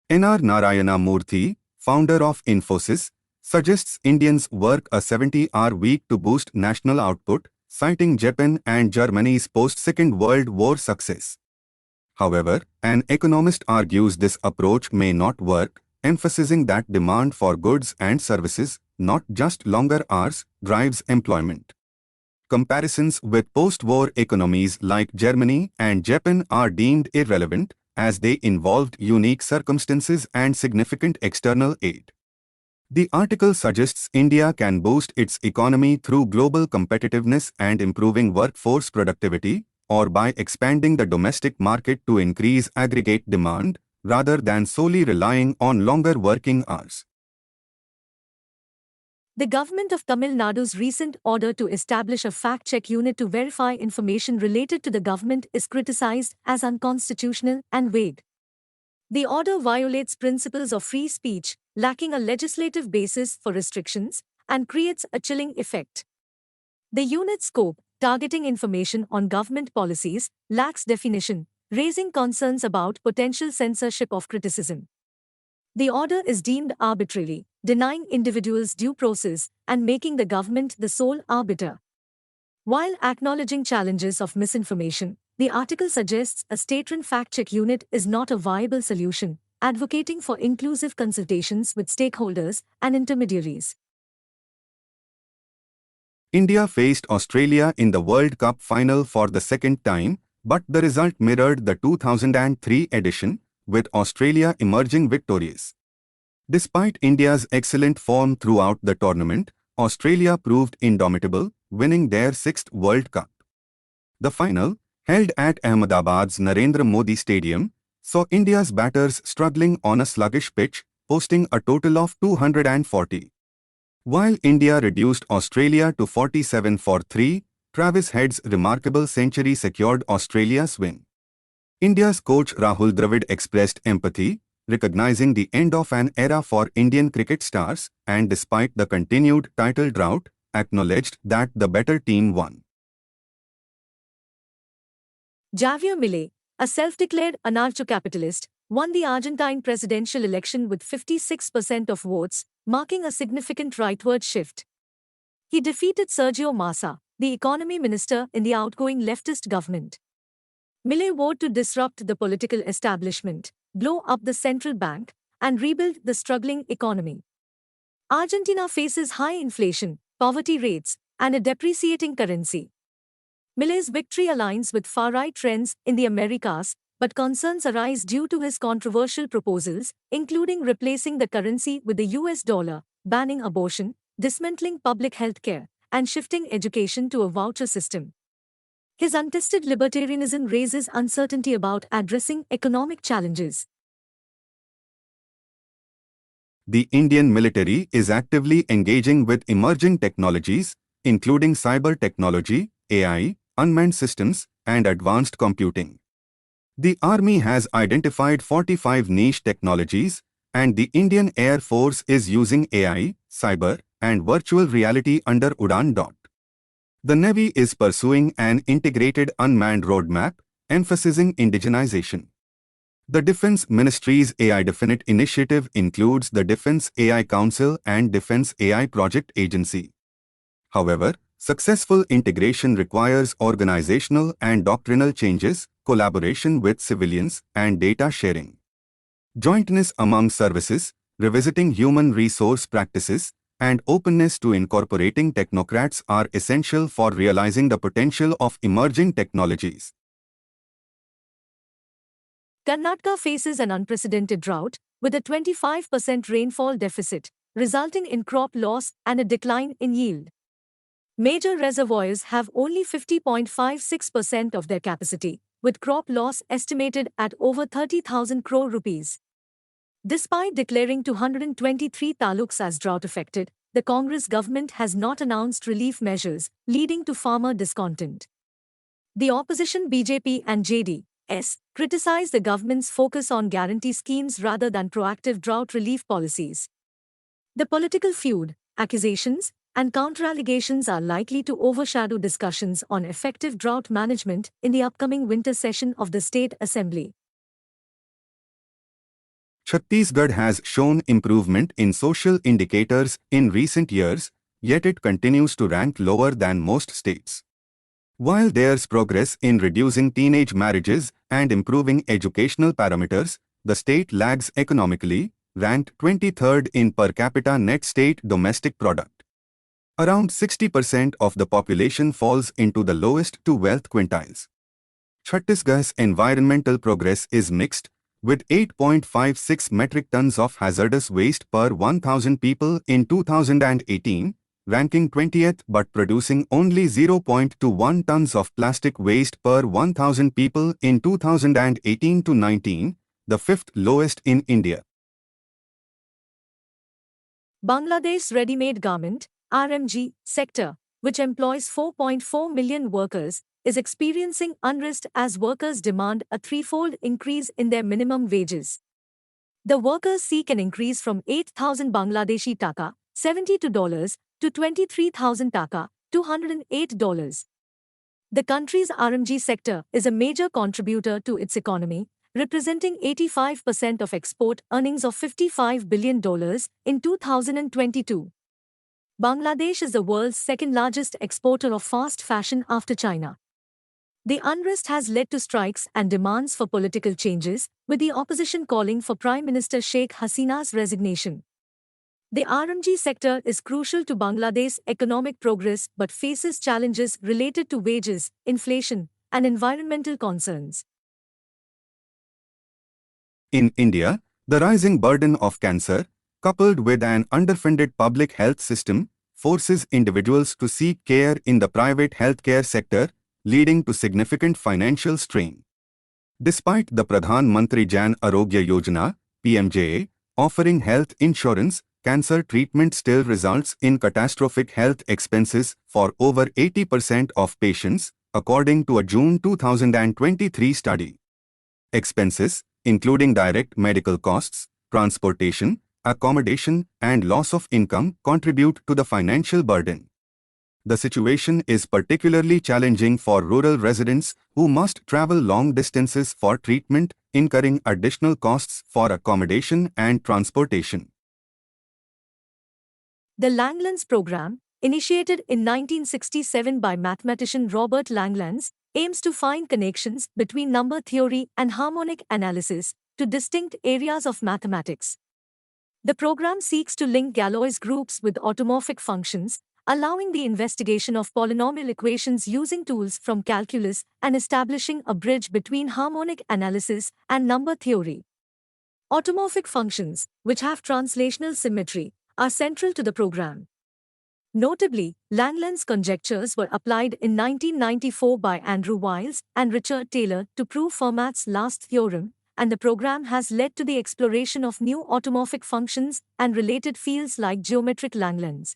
N.R. Narayana Murthy, founder of Infosys, suggests Indians work a 70-hour week to boost national output, citing Japan and Germany's post-Second World War success. However, an economist argues this approach may not work, emphasizing that demand for goods and services, not just longer hours, drives employment. Comparisons with post-war economies like Germany and Japan are deemed irrelevant, as they involved unique circumstances and significant external aid. The article suggests India can boost its economy through global competitiveness and improving workforce productivity, or by expanding the domestic market to increase aggregate demand, rather than solely relying on longer working hours. The government of Tamil Nadu's recent order to establish a fact-check unit to verify information related to the government is criticized as unconstitutional and vague. The order violates principles of free speech, lacking a legislative basis for restrictions, and creates a chilling effect. The unit's scope, targeting information on government policies, lacks definition, raising concerns about potential censorship of criticism. The order is deemed arbitrary, denying individuals due process and making the government the sole arbiter. While acknowledging challenges of misinformation, the article suggests a state-run fact-check unit is not a viable solution, advocating for inclusive consultations with stakeholders and intermediaries. India faced Australia in the World Cup final for the second time, but the result mirrored the 2003 edition, with Australia emerging victorious. Despite India's excellent form throughout the tournament, Australia proved indomitable, winning their sixth World Cup. The final, held at Ahmedabad's Narendra Modi Stadium, saw India's batters struggling on a sluggish pitch, posting a total of 240. While India reduced Australia to 47 for 3, Travis Head's remarkable century secured Australia's win. India's coach Rahul Dravid expressed empathy, recognizing the end of an era for Indian cricket stars, and despite the continued title drought, acknowledged that the better team won. Javier Milei, a self-declared anarcho-capitalist, won the Argentine presidential election with 56% of votes, marking a significant rightward shift. He defeated Sergio Massa, the economy minister in the outgoing leftist government. Milei vowed to disrupt the political establishment, blow up the central bank, and rebuild the struggling economy. Argentina faces high inflation, poverty rates, and a depreciating currency. Milei's victory aligns with far-right trends in the Americas, but concerns arise due to his controversial proposals, including replacing the currency with the US dollar, banning abortion, dismantling public health care, and shifting education to a voucher system. His untested libertarianism raises uncertainty about addressing economic challenges. The Indian military is actively engaging with emerging technologies, including cyber technology, AI, unmanned systems, and advanced computing. The Army has identified 45 niche technologies, and the Indian Air Force is using AI, cyber, and virtual reality under Udan. The Navy is pursuing an integrated unmanned roadmap, emphasizing indigenization. The Defense Ministry's AI Definite initiative includes the Defense AI Council and Defense AI Project Agency. However, successful integration requires organizational and doctrinal changes, collaboration with civilians, and data sharing. Jointness among services, revisiting human resource practices, and openness to incorporating technocrats are essential for realizing the potential of emerging technologies. Karnataka faces an unprecedented drought, with a 25% rainfall deficit, resulting in crop loss and a decline in yield. Major reservoirs have only 50.56% of their capacity, with crop loss estimated at over 30,000 crore rupees. Despite declaring 223 taluks as drought-affected, the Congress government has not announced relief measures, leading to farmer discontent. The opposition BJP and JDS criticize the government's focus on guarantee schemes rather than proactive drought relief policies. The political feud, accusations, and counter-allegations are likely to overshadow discussions on effective drought management in the upcoming winter session of the State Assembly. Chhattisgarh has shown improvement in social indicators in recent years, yet it continues to rank lower than most states. While there's progress in reducing teenage marriages and improving educational parameters, the state lags economically, ranked 23rd in per capita net state domestic product. Around 60% of the population falls into the lowest two wealth quintiles. Chhattisgarh's environmental progress is mixed, with 8.56 metric tons of hazardous waste per 1,000 people in 2018, ranking 20th but producing only 0.21 tons of plastic waste per 1,000 people in 2018-19, the fifth lowest in India. Bangladesh's ready-made garment (RMG) sector, which employs 4.4 million workers, is experiencing unrest as workers demand a threefold increase in their minimum wages. The workers seek an increase from 8,000 Bangladeshi taka ($72) to 23,000 taka $208. The country's RMG sector is a major contributor to its economy, representing 85% of export earnings of $55 billion in 2022. Bangladesh is the world's second-largest exporter of fast fashion after China. The unrest has led to strikes and demands for political changes, with the opposition calling for Prime Minister Sheikh Hasina's resignation. The RMG sector is crucial to Bangladesh's economic progress but faces challenges related to wages, inflation, and environmental concerns. In India, the rising burden of cancer, coupled with an underfunded public health system, forces individuals to seek care in the private healthcare sector, leading to significant financial strain. Despite the Pradhan Mantri Jan Arogya Yojana (PMJA) offering health insurance, cancer treatment still results in catastrophic health expenses for over 80% of patients, according to a June 2023 study. Expenses, including direct medical costs, transportation, accommodation, and loss of income, contribute to the financial burden. The situation is particularly challenging for rural residents who must travel long distances for treatment, incurring additional costs for accommodation and transportation. The Langlands Program, initiated in 1967 by mathematician Robert Langlands, aims to find connections between number theory and harmonic analysis to distinct areas of mathematics. The program seeks to link Galois groups with automorphic functions, allowing the investigation of polynomial equations using tools from calculus and establishing a bridge between harmonic analysis and number theory. Automorphic functions, which have translational symmetry, are central to the program. Notably, Langlands' conjectures were applied in 1994 by Andrew Wiles and Richard Taylor to prove Fermat's last theorem, and the program has led to the exploration of new automorphic functions and related fields like geometric Langlands.